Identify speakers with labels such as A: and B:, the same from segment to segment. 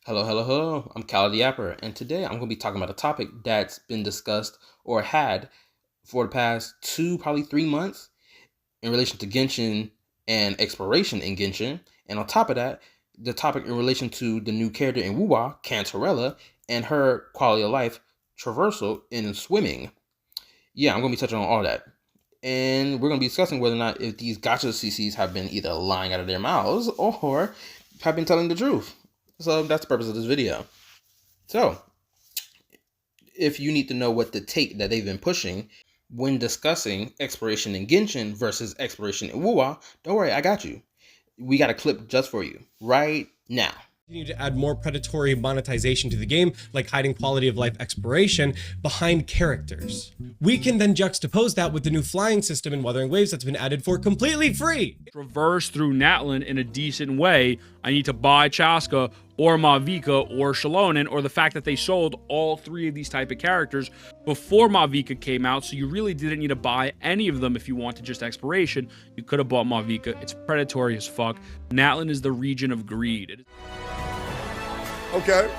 A: Hello. I'm KallaTheYapper, and today I'm going to be talking about a topic that's been discussed or had for the past probably 3 months in relation to Genshin and exploration in Genshin. And on top of that, the topic in relation to the new character in Wuwa, Cantarella, and her quality of life traversal in swimming. Yeah, I'm going to be touching on all that. And we're going to be discussing whether or not if these Gacha CCs have been either lying out of their mouths or have been telling the truth. So that's the purpose of this video. So, if you need to know what the take that they've been pushing when discussing exploration in Genshin versus exploration in Wuwa, don't worry, I got you. We got a clip just for you right now.
B: Continue to add more predatory monetization to the game, like hiding quality of life exploration behind characters. We can then juxtapose that with the new flying system in Wuthering Waves that's been added for completely free.
C: Traverse through Natlan in a decent way, I need to buy Chaska or Mavica or Shalonen, or the fact that they sold all three of these type of characters before Mavica came out, so you really didn't need to buy any of them if you wanted just exploration. You could have bought Mavica. It's predatory as fuck. Natlan is the region of greed.
D: Okay.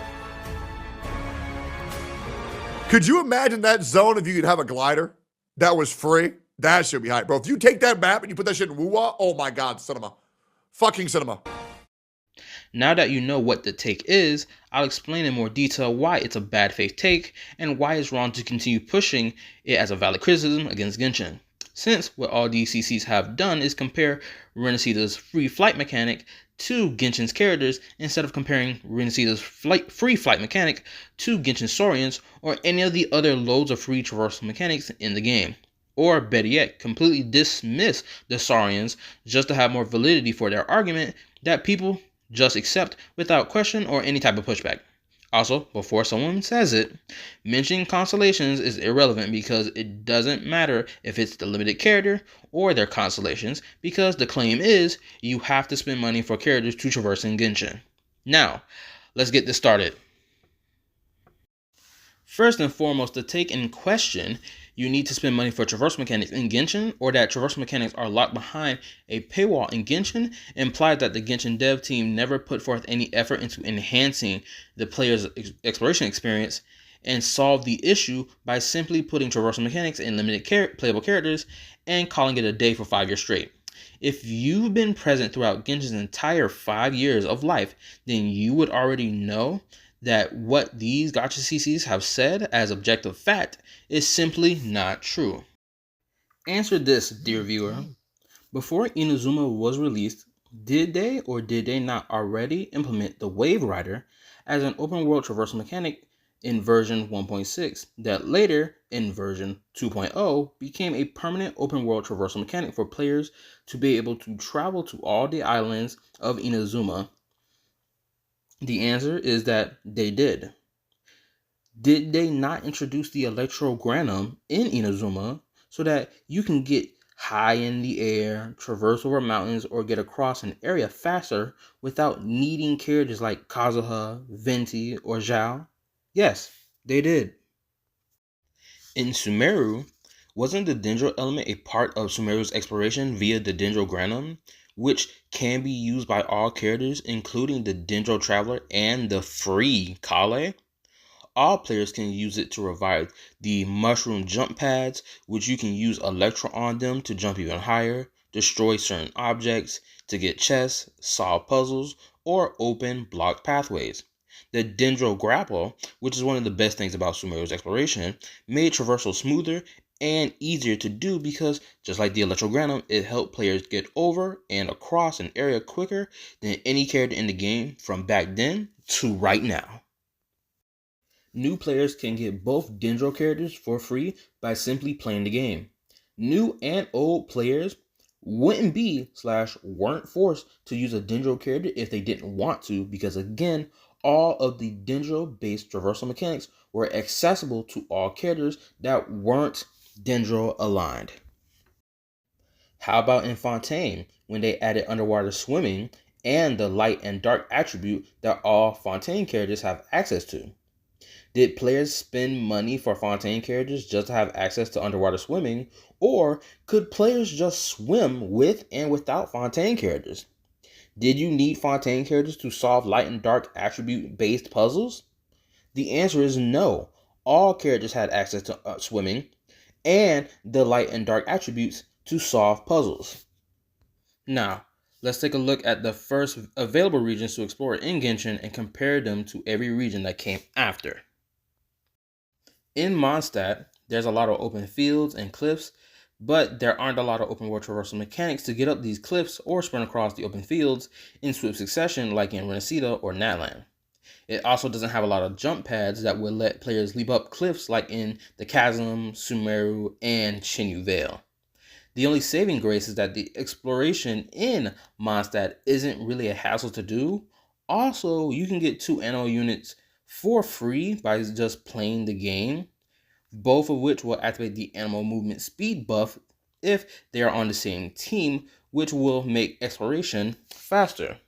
D: Could you imagine that zone if you could have a glider that was free? That should be hype, bro. If you take that map and you put that shit in Wuwa, oh my God, cinema. Fucking cinema.
A: Now that you know what the take is, I'll explain in more detail why it's a bad faith take and why it's wrong to continue pushing it as a valid criticism against Genshin. Since what all these CCs have done is compare Renaceda's free flight mechanic to Genshin's characters instead of comparing Renaceda's free flight mechanic to Genshin Saurians or any of the other loads of free traversal mechanics in the game. Or better yet, completely dismiss the Saurians just to have more validity for their argument that people just accept without question or any type of pushback. Also, before someone says it, mentioning constellations is irrelevant because it doesn't matter if it's the limited character or their constellations, because the claim is you have to spend money for characters to traverse in Genshin. Now, let's get this started. First and foremost, the take in question, you need to spend money for traversal mechanics in Genshin, or that traversal mechanics are locked behind a paywall in Genshin, implies that the Genshin dev team never put forth any effort into enhancing the player's exploration experience and solve the issue by simply putting traversal mechanics in limited playable characters and calling it a day for 5 years straight. If you've been present throughout Genshin's entire 5 years of life, then you would already know that what these Gacha CCs have said as objective fact is simply not true. Answer this, dear viewer. Before Inazuma was released, did they or did they not already implement the Wave Rider as an open world traversal mechanic in version 1.6 that later, in version 2.0, became a permanent open world traversal mechanic for players to be able to travel to all the islands of Inazuma? The answer is that they did. Did they not introduce the Electrogranum in Inazuma so that you can get high in the air, traverse over mountains, or get across an area faster without needing characters like Kazuha, Venti, or Zhao? Yes, they did. In Sumeru, wasn't the Dendro element a part of Sumeru's exploration via the Dendrogranum, which can be used by all characters, including the Dendro Traveler and the free Kalle? All players can use it to revive the mushroom jump pads, which you can use Electro on them to jump even higher, destroy certain objects, to get chests, solve puzzles, or open blocked pathways. The Dendro Grapple, which is one of the best things about Sumeru's exploration, made traversal smoother and easier to do because, just like the Electrogranum, it helped players get over and across an area quicker than any character in the game from back then to right now. New players can get both Dendro characters for free by simply playing the game. New and old players wouldn't weren't forced to use a Dendro character if they didn't want to, because again, all of the Dendro-based traversal mechanics were accessible to all characters that weren't Dendro aligned. How about in Fontaine, when they added underwater swimming and the light and dark attribute that all Fontaine characters have access to? Did players spend money for Fontaine characters just to have access to underwater swimming, or could players just swim with and without Fontaine characters? Did you need Fontaine characters to solve light and dark attribute-based puzzles? The answer is no. All characters had access to swimming and the light and dark attributes to solve puzzles. Now, let's take a look at the first available regions to explore in Genshin and compare them to every region that came after. In Mondstadt, there's a lot of open fields and cliffs, but there aren't a lot of open world traversal mechanics to get up these cliffs or sprint across the open fields in swift succession like in Renacida or Natlan. It also doesn't have a lot of jump pads that will let players leap up cliffs like in the Chasm, Sumeru, and Chenyu Vale. The only saving grace is that the exploration in Mondstadt isn't really a hassle to do. Also, you can get 2 animal units for free by just playing the game, both of which will activate the animal movement speed buff if they are on the same team, which will make exploration faster.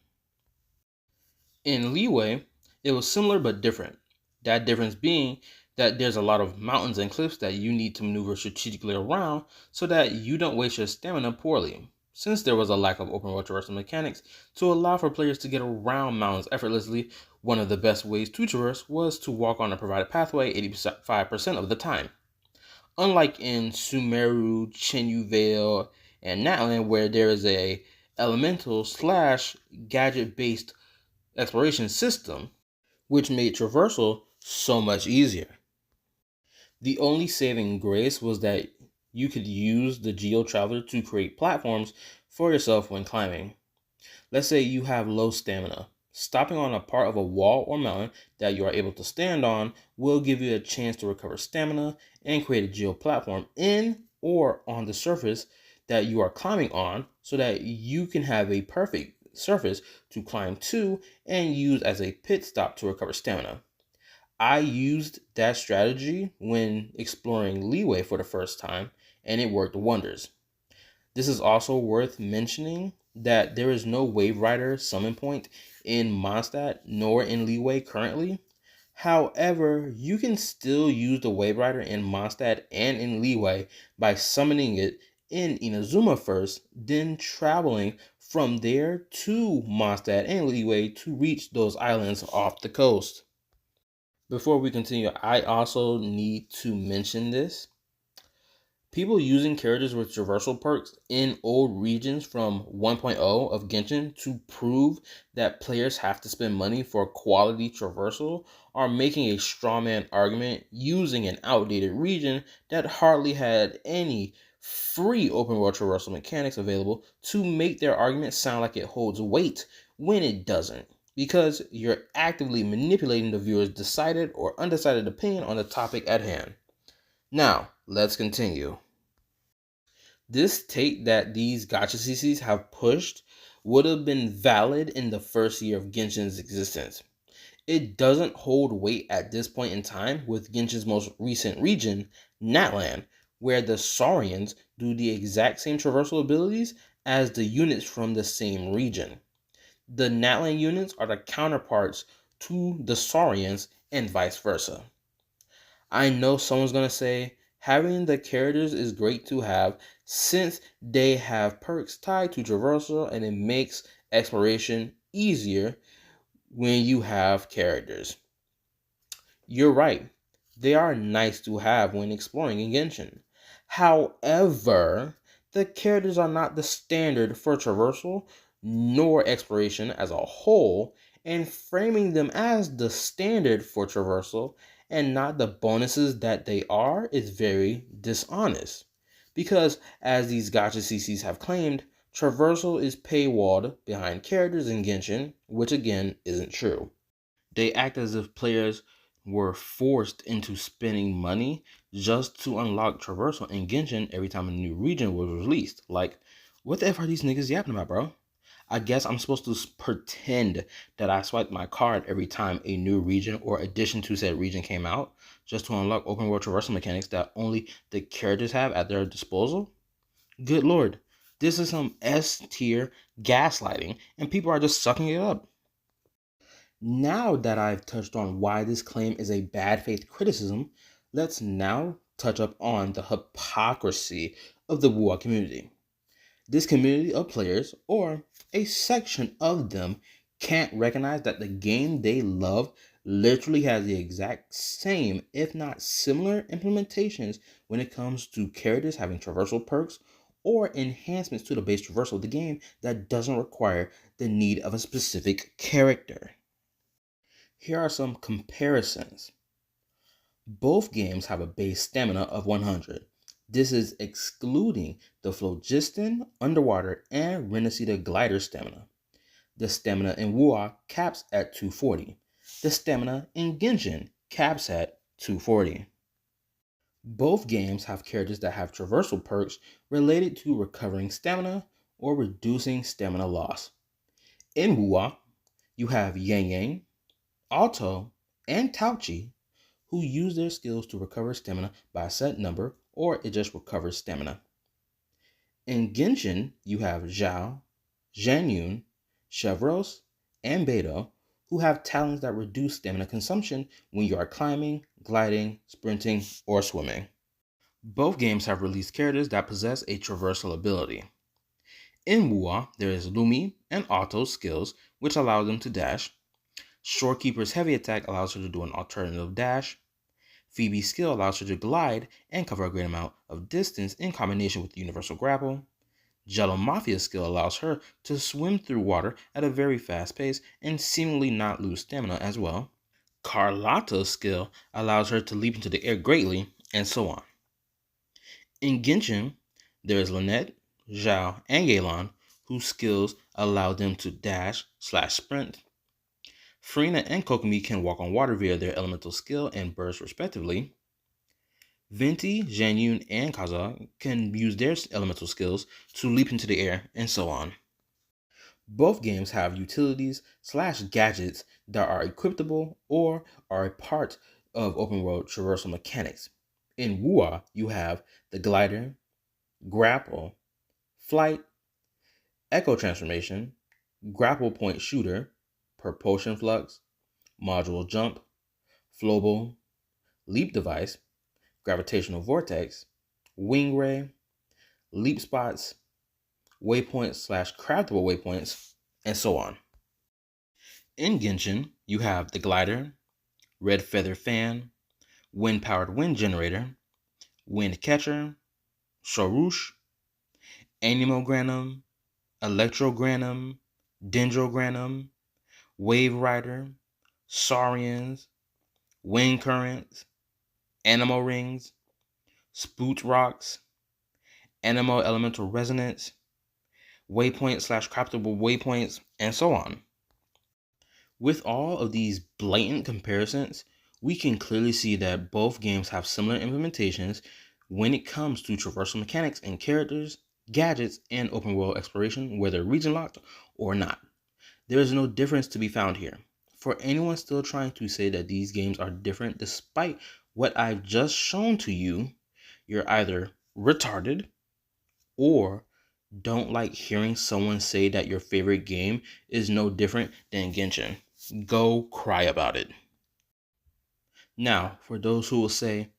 A: In Liyue, it was similar but different. That difference being that there's a lot of mountains and cliffs that you need to maneuver strategically around so that you don't waste your stamina poorly, since there was a lack of open world traversal mechanics to allow for players to get around mountains effortlessly. One of the best ways to traverse was to walk on a provided pathway 85% of the time. Unlike in Sumeru, Chenyu Vale, and Natlan, where there is a elemental/gadget-based exploration system, which made traversal so much easier. The only saving grace was that you could use the Geo Traveler to create platforms for yourself when climbing. Let's say you have low stamina. Stopping on a part of a wall or mountain that you are able to stand on will give you a chance to recover stamina and create a Geo platform in or on the surface that you are climbing on so that you can have a perfect surface to climb to and use as a pit stop to recover stamina. I used that strategy when exploring Liyue for the first time, and it worked wonders. This is also worth mentioning that there is no Wave Rider summon point in Mondstadt nor in Liyue currently. However, you can still use the Wave Rider in Mondstadt and in Liyue by summoning it in Inazuma first, then traveling from there to Mondstadt and Liyue to reach those islands off the coast. Before we continue, I also need to mention this. People using characters with traversal perks in old regions from 1.0 of Genshin to prove that players have to spend money for quality traversal are making a strawman argument using an outdated region that hardly had any free open world traversal mechanics available to make their argument sound like it holds weight when it doesn't, because you're actively manipulating the viewer's decided or undecided opinion on the topic at hand. Now, let's continue. This take that these Gacha CCs have pushed would have been valid in the first year of Genshin's existence. It doesn't hold weight at this point in time with Genshin's most recent region, Natlan, where the Saurians do the exact same traversal abilities as the units from the same region. The Natlan units are the counterparts to the Saurians and vice versa. I know someone's going to say, having the characters is great to have since they have perks tied to traversal and it makes exploration easier when you have characters. You're right. They are nice to have when exploring in Genshin. However, the characters are not the standard for traversal nor exploration as a whole, and framing them as the standard for traversal and not the bonuses that they are is very dishonest. Because, as these Gacha CCs have claimed, traversal is paywalled behind characters in Genshin, which again isn't true. They act as if players were forced into spending money just to unlock traversal in Genshin every time a new region was released. Like, what the F are these niggas yapping about, bro? I guess I'm supposed to pretend that I swiped my card every time a new region or addition to said region came out, just to unlock open world traversal mechanics that only the characters have at their disposal? Good lord, this is some S tier gaslighting, and people are just sucking it up. Now that I've touched on why this claim is a bad faith criticism, let's now touch up on the hypocrisy of the Wuha community. This community of players, or a section of them, can't recognize that the game they love literally has the exact same, if not similar, implementations when it comes to characters having traversal perks or enhancements to the base traversal of the game that doesn't require the need of a specific character. Here are some comparisons. Both games have a base stamina of 100. This is excluding the phlogiston, underwater, and Renacida glider stamina. The stamina in Wuwa caps at 240. The stamina in Genshin caps at 240. Both games have characters that have traversal perks related to recovering stamina or reducing stamina loss. In Wuwa, you have Yang Yang, Alto, and Tauchi, who use their skills to recover stamina by a set number, or it just recovers stamina. In Genshin, you have Zhao, Zhanyun, Chevros, and Beto, who have talents that reduce stamina consumption when you are climbing, gliding, sprinting, or swimming. Both games have released characters that possess a traversal ability. In Wuwa, there is Lumi and Alto's skills, which allow them to dash. Shorekeeper's heavy attack allows her to do an alternative dash. Phoebe's skill allows her to glide and cover a great amount of distance in combination with the universal grapple. Jello Mafia's skill allows her to swim through water at a very fast pace and seemingly not lose stamina as well. Carlotta's skill allows her to leap into the air greatly, and so on. In Genshin, there is Lynette, Zhao, and Yelan, whose skills allow them to dash/sprint. Farina and Kokomi can walk on water via their elemental skill and burst respectively. Venti, Zhanyun, and Kaza can use their elemental skills to leap into the air, and so on. Both games have utilities/gadgets that are equipable or are a part of open world traversal mechanics. In Wuwa, you have the glider, grapple, flight, echo transformation, grapple point shooter, propulsion flux, module jump, flowable, leap device, gravitational vortex, wing ray, leap spots, waypoints/craftable waypoints, and so on. In Genshin, you have the glider, red feather fan, wind-powered wind generator, wind catcher, Shorush, Animogranum, Electrogranum, Dendrogranum, Wave Rider, Saurians, Wind Currents, Animal Rings, Spoot Rocks, Animal Elemental Resonance, Waypoint/craftable waypoints, and so on. With all of these blatant comparisons, we can clearly see that both games have similar implementations when it comes to traversal mechanics and characters, gadgets, and open world exploration, whether region locked or not. There is no difference to be found here. For anyone still trying to say that these games are different despite what I've just shown to you, you're either retarded or don't like hearing someone say that your favorite game is no different than Genshin. Go cry about it. Now, for those who will say,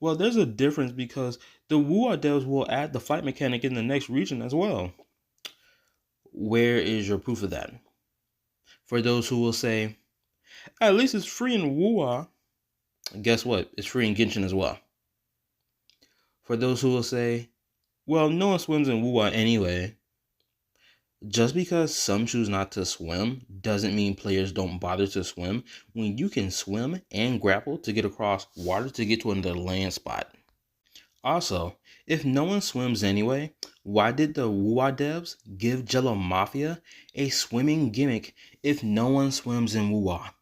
A: well, there's a difference because the Wuwa devs will add the fight mechanic in the next region as well. Where is your proof of that? For those who will say, at least it's free in Wuwa, guess what? It's free in Genshin as well. For those who will say, well, no one swims in Wuwa anyway. Just because some choose not to swim doesn't mean players don't bother to swim when you can swim and grapple to get across water to get to another land spot. Also, if no one swims anyway, why did the Wuwa devs give Jello Mafia a swimming gimmick if no one swims in Wuwa?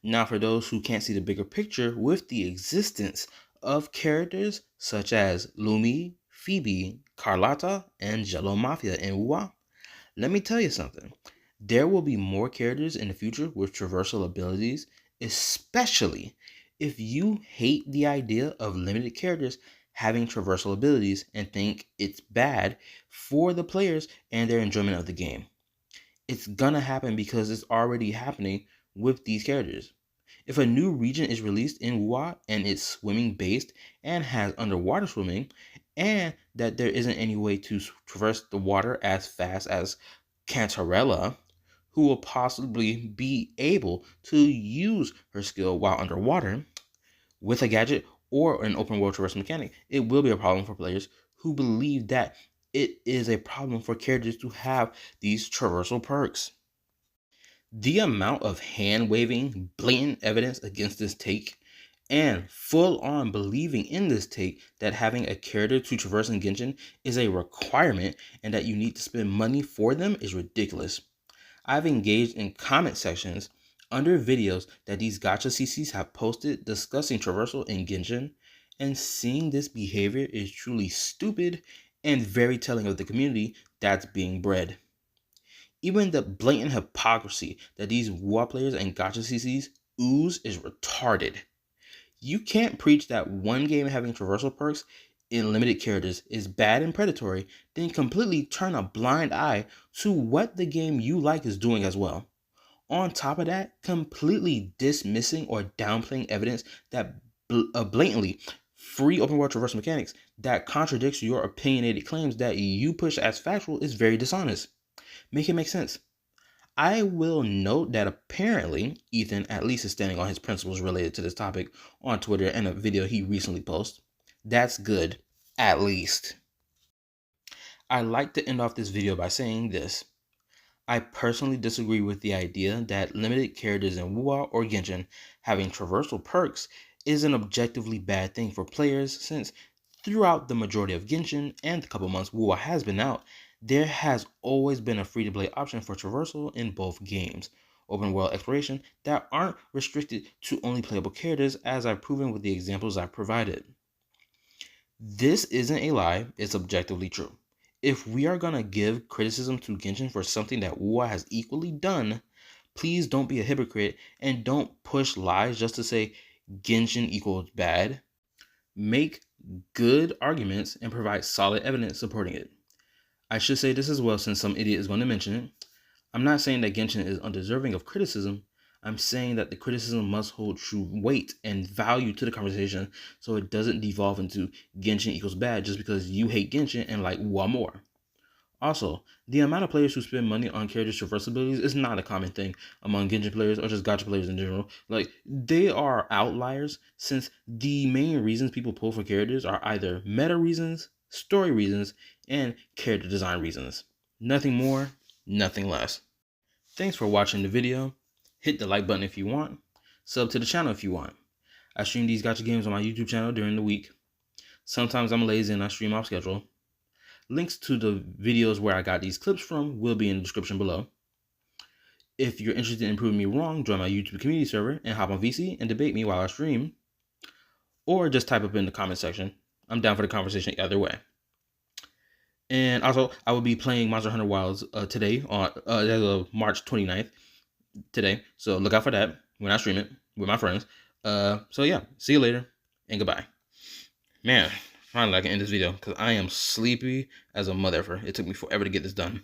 A: Now, for those who can't see the bigger picture with the existence of characters such as Lumi, Phoebe, Carlotta, and Jello Mafia in Wuwa, let me tell you something. There will be more characters in the future with traversal abilities, especially if you hate the idea of limited characters having traversal abilities and think it's bad for the players and their enjoyment of the game. It's gonna happen because it's already happening with these characters. If a new region is released in Wuwa and it's swimming based and has underwater swimming, and that there isn't any way to traverse the water as fast as Cantarella, who will possibly be able to use her skill while underwater with a gadget or an open world traversal mechanic. It will be a problem for players who believe that it is a problem for characters to have these traversal perks. The amount of hand waving, blatant evidence against this take, and full on believing in this take that having a character to traverse in Genshin is a requirement and that you need to spend money for them is ridiculous. I've engaged in comment sections under videos that these Gacha CCs have posted discussing traversal in Genshin, and seeing this behavior is truly stupid and very telling of the community that's being bred. Even the blatant hypocrisy that these WoW players and Gacha CCs ooze is retarded. You can't preach that one game having traversal perks in limited characters is bad and predatory, then completely turn a blind eye to what the game you like is doing as well. On top of that, completely dismissing or downplaying evidence that blatantly free open world traversal mechanics that contradicts your opinionated claims that you push as factual is very dishonest. Make it make sense. I will note that apparently Ethan at least is standing on his principles related to this topic on Twitter and a video he recently posted. That's good, at least. I'd like to end off this video by saying this. I personally disagree with the idea that limited characters in WoW or Genshin having traversal perks is an objectively bad thing for players, since throughout the majority of Genshin and the couple months WoW has been out, there has always been a free-to-play option for traversal in both games, open world exploration, that aren't restricted to only playable characters, as I've proven with the examples I've provided. This isn't a lie, it's objectively true. If we are gonna give criticism to Genshin for something that WoW has equally done, please don't be a hypocrite and don't push lies just to say Genshin equals bad. Make good arguments and provide solid evidence supporting it. I should say this as well, since some idiot is going to mention it. I'm not saying that Genshin is undeserving of criticism. I'm saying that the criticism must hold true weight and value to the conversation, so it doesn't devolve into Genshin equals bad just because you hate Genshin and like WoW more. Also, the amount of players who spend money on characters' traversal abilities is not a common thing among Genshin players or just Gacha players in general. Like, they are outliers, since the main reasons people pull for characters are either meta reasons, story reasons, and character design reasons. Nothing more, nothing less. Thanks for watching the video. Hit the like button if you want. Sub to the channel if you want. I stream these gacha games on my YouTube channel during the week. Sometimes I'm lazy and I stream off schedule. Links to the videos where I got these clips from will be in the description below. If you're interested in proving me wrong, join my YouTube community server and hop on VC and debate me while I stream. Or just type up in the comment section. I'm down for the conversation either way. And also, I will be playing Monster Hunter Wilds today on March 29th today. So look out for that when I stream it with my friends. So yeah, see you later and goodbye. Man, finally I can end this video because I am sleepy as a motherfucker. It took me forever to get this done.